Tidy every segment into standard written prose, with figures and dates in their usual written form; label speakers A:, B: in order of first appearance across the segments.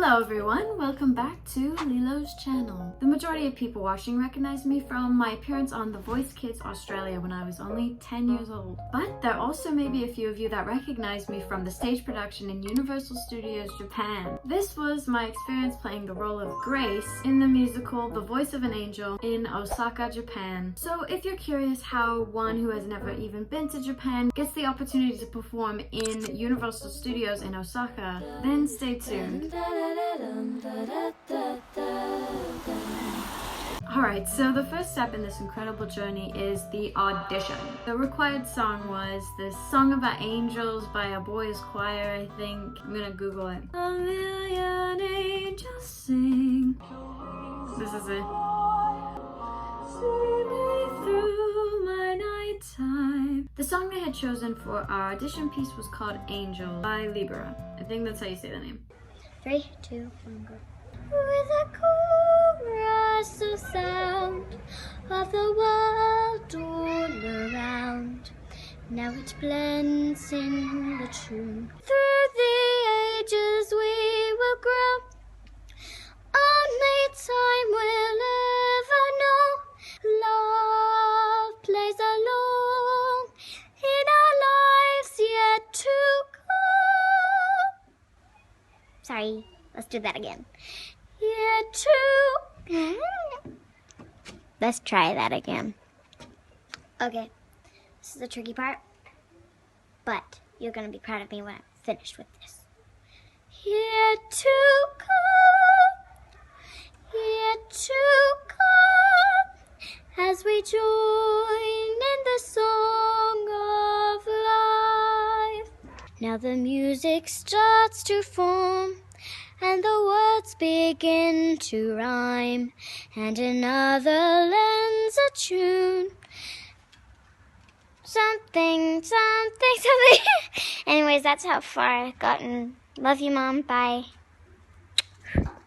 A: Hello everyone, welcome back to Lilo's channel. The majority of people watching recognize me from my appearance on The Voice Kids Australia when I was only 10 years old. But there also may be a few of you that recognize me from the stage production in Universal Studios Japan. This was my experience playing the role of Grace in the musical The Voice of an Angel in Osaka, Japan. So if you're curious how one who has never even been to Japan gets the opportunity to perform in Universal Studios in Osaka, then stay tuned. Alright, so the first step in this incredible journey is the audition. The required song was this Song About Angels by a boys choir, I think. I'm gonna Google it. A million angels sing. This is it. See me through my nighttime. The song I had chosen for our audition piece was called Angel by Lilo. I think that's how you say the name.
B: 3, 2, 1, go. With a chorus of sound of the world all around, now it blends in the tune. Through the ages we will grow, only time will ever know. Love plays along in our lives yet to come. Sorry, let's do that again. Yet to... Let's try that again. Okay, this is the tricky part, but you're gonna be proud of me when I'm finished with this. Yet to come, yet to come, as we join in the song of life. Now the music starts to form, and the words begin to rhyme, and another lends a tune. Something. Anyways, that's how far I've gotten. Love you, Mom. Bye.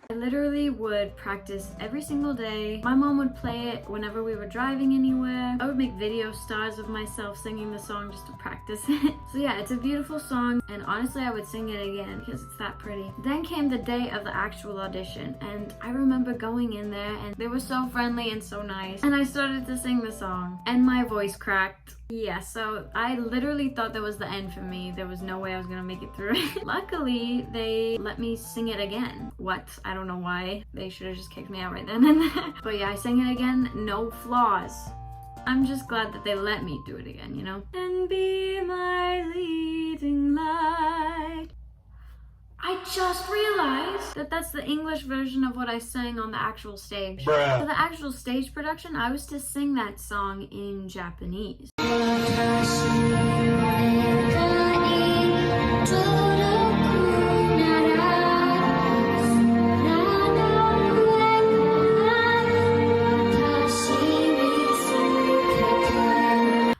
A: I literally would practice every single day. My mom would play it whenever we were driving anywhere. I would make video stars of myself singing the song just to practice it. So yeah, it's a beautiful song, and honestly I would sing it again because it's that pretty. Then came the day of the actual audition, and I remember going in there and they were so friendly and so nice, and I started to sing the song and my voice cracked. Yeah, so I literally thought that was the end for me. There was no way I was gonna make it through it. Luckily, they let me sing it again. What? I don't know why. They should have just kicked me out right then and there. But yeah, I sang it again, no flaws. I'm just glad that they let me do it again, you know? And be my leading light. I just realized that that's the English version of what I sang on the actual stage.
C: Bruh.
A: For the actual stage production, I was to sing that song in Japanese.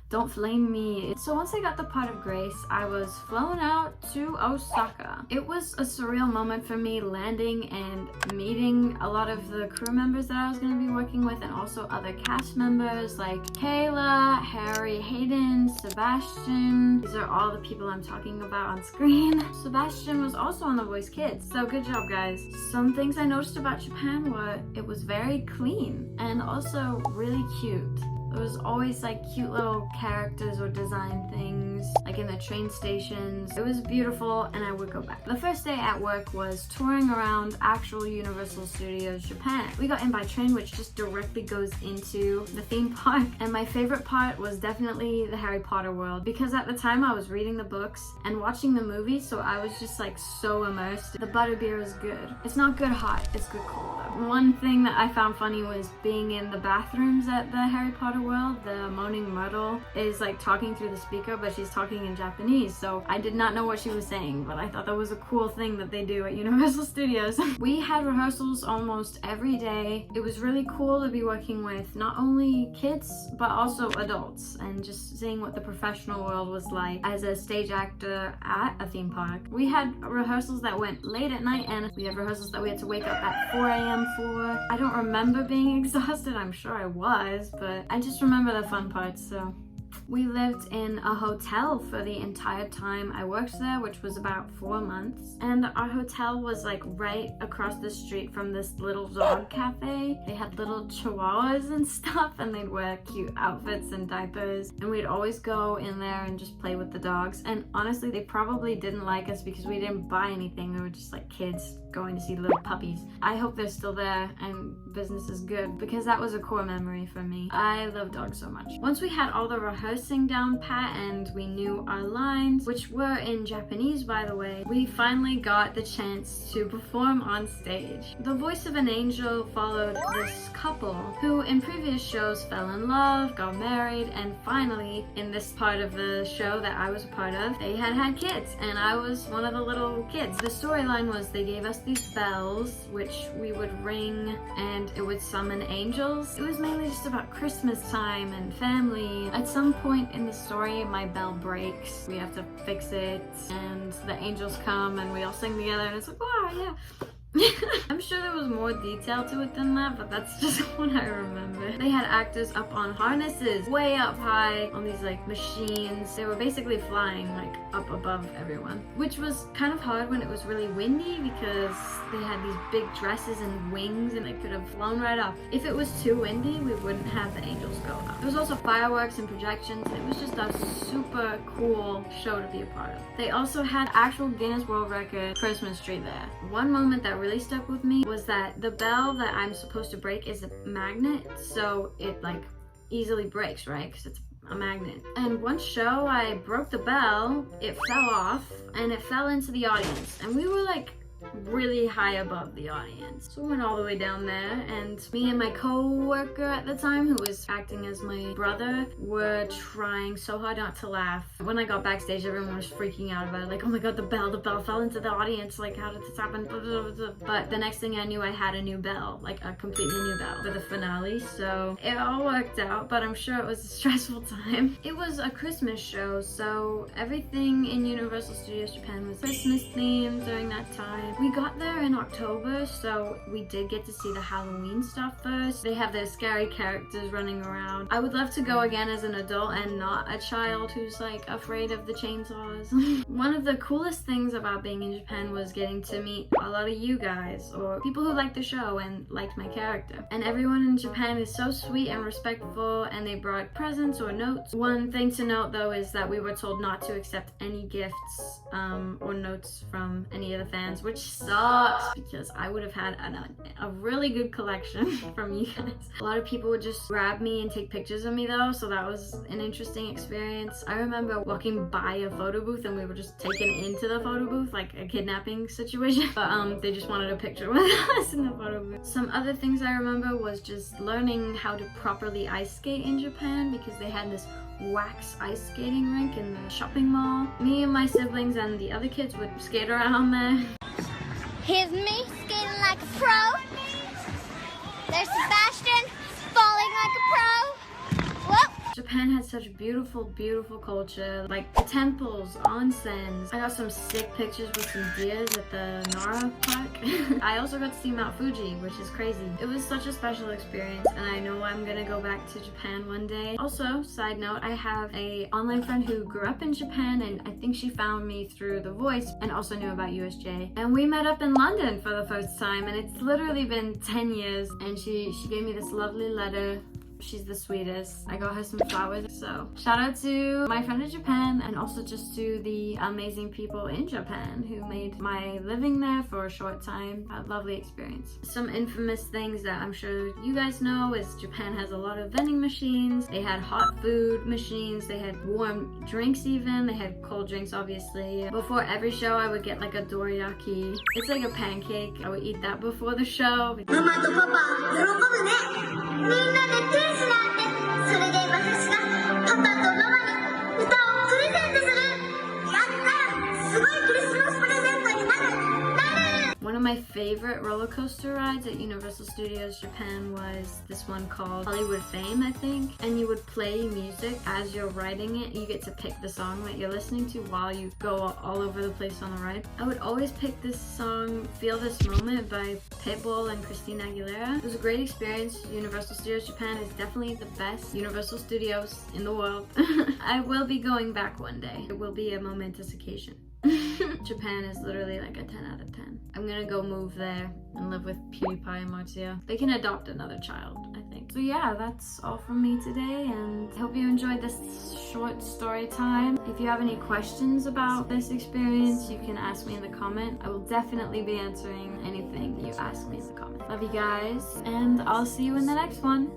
A: Don't flame me. So once I got the part of Grace, I was flown out to Osaka. It was a surreal moment for me, landing and meeting a lot of the crew members that I was going to be working with, and also other cast members like Kayla, Harry, Hayden, Sebastian. These are all the people I'm talking about on screen. Sebastian was also on The Voice Kids, so good job guys. Some things I noticed about Japan were it was very clean and also really cute. There was always like cute little characters or design things, like in the train stations. It was beautiful and I would go back. The first day at work was touring around actual Universal Studios Japan. We got in by train, which just directly goes into the theme park. And my favorite part was definitely the Harry Potter world, because at the time I was reading the books and watching the movie, so I was just like so immersed. The butterbeer is good. It's not good hot, it's good cold though. One thing that I found funny was being in the bathrooms at the Harry Potter world. The Moaning Myrtle is like talking through the speaker, but she's talking in Japanese, so I did not know what she was saying, but I thought that was a cool thing that they do at Universal Studios. We had rehearsals almost every day. It was really cool to be working with not only kids but also adults, and just seeing what the professional world was like as a stage actor at a theme park. We had rehearsals that went late at night, and we had rehearsals that we had to wake up at 4 a.m. for. I don't remember being exhausted. I'm sure I was, but I just remember the fun parts, so We lived in a hotel for the entire time I worked there, which was about 4 months. And our hotel was like right across the street from this little dog cafe. They had little chihuahuas and stuff, and they'd wear cute outfits and diapers. And we'd always go in there and just play with the dogs. And honestly, they probably didn't like us because we didn't buy anything. We were just like kids going to see little puppies. I hope they're still there and business is good, because that was a core memory for me. I love dogs so much. Once we had all the rehearsing down pat and we knew our lines, which were in Japanese by the way, we finally got the chance to perform on stage. The voice of an angel followed this couple who in previous shows fell in love, got married, and finally in this part of the show that I was a part of, they had kids, and I was one of the little kids. The storyline was they gave us these bells which we would ring and it would summon angels. It was mainly just about Christmas time and family. At some point in the story, my bell breaks. We have to fix it and the angels come and we all sing together and it's like, wow, yeah. I'm sure there was more detail to it than that, but that's just what I remember. They had actors up on harnesses, way up high on these like machines. They were basically flying like up above everyone, which was kind of hard when it was really windy because they had these big dresses and wings and they could have flown right up. If it was too windy, we wouldn't have the angels go up. There was also fireworks and projections. It was just a super cool show to be a part of. They also had actual Guinness World Record Christmas tree there. One moment that really stuck with me was that the bell that I'm supposed to break is a magnet, so it like easily breaks, right? Because it's a magnet. And one show I broke the bell, it fell off and it fell into the audience, and we were like really high above the audience. So we went all the way down there, and me and my co-worker at the time, who was acting as my brother, were trying so hard not to laugh. When I got backstage, everyone was freaking out about it, like, oh my god, the bell fell into the audience, like, how did this happen? But the next thing I knew, I had a new bell, like a completely new bell for the finale, so it all worked out, but I'm sure it was a stressful time. It was a Christmas show, so everything in Universal Studios Japan was Christmas themed during that time. We got there in October, so we did get to see the Halloween stuff first. They have their scary characters running around. I would love to go again as an adult and not a child who's like afraid of the chainsaws. One of the coolest things about being in Japan was getting to meet a lot of you guys, or people who liked the show and liked my character. And everyone in Japan is so sweet and respectful, and they brought presents or notes. One thing to note though is that we were told not to accept any gifts or notes from any of the fans, which sucks because I would have had a really good collection from you guys. A lot of people would just grab me and take pictures of me though, so that was an interesting experience. I remember walking by a photo booth and we were just taken into the photo booth, like a kidnapping situation, but they just wanted a picture with us in the photo booth. Some other things I remember was just learning how to properly ice skate in Japan, because they had this wax ice skating rink in the shopping mall. Me and my siblings and the other kids would skate around there.
B: Here's me skating like a pro. There's Sebastian falling like a pro. Whoop.
A: Japan had such beautiful, beautiful culture, like the temples, onsens. I got some sick pictures with some deers at the Nara Park. I also got to see Mount Fuji, which is crazy. It was such a special experience, and I know I'm gonna go back to Japan one day. Also, side note, I have a online friend who grew up in Japan, and I think she found me through The Voice and also knew about USJ. And we met up in London for the first time, and it's literally been 10 years, and she gave me this lovely letter. She's the sweetest. I got her some flowers. So shout out to my friend in Japan, and also just to the amazing people in Japan who made my living there for a short time a lovely experience. Some infamous things that I'm sure you guys know is Japan has a lot of vending machines. They had hot food machines. They had warm drinks even. They had cold drinks obviously. Before every show I would get like a dorayaki. It's like a pancake. I would eat that before the show. Mama to Papa, 喜ぶね。みんなで天使なんて、それで私がパパとママに歌をプレゼントする。やったらすごいクリスマスプレゼントになる。One of of my favorite roller coaster rides at Universal Studios Japan was this one called Hollywood Fame, I think. And you would play music as you're riding it. You get to pick the song that you're listening to while you go all over the place on the ride. I would always pick this song, Feel This Moment by Pitbull and Christina Aguilera. It was a great experience. Universal Studios Japan is definitely the best Universal Studios in the world. I will be going back one day. It will be a momentous occasion. Japan is literally like a 10 out of 10. I'm gonna go move there and live with PewDiePie and Marcia. They can adopt another child, I think. So yeah, that's all from me today, and I hope you enjoyed this short story time. If you have any questions about this experience, you can ask me in the comment. I will definitely be answering anything that you ask me in the comment. Love you guys, and I'll see you in the next one.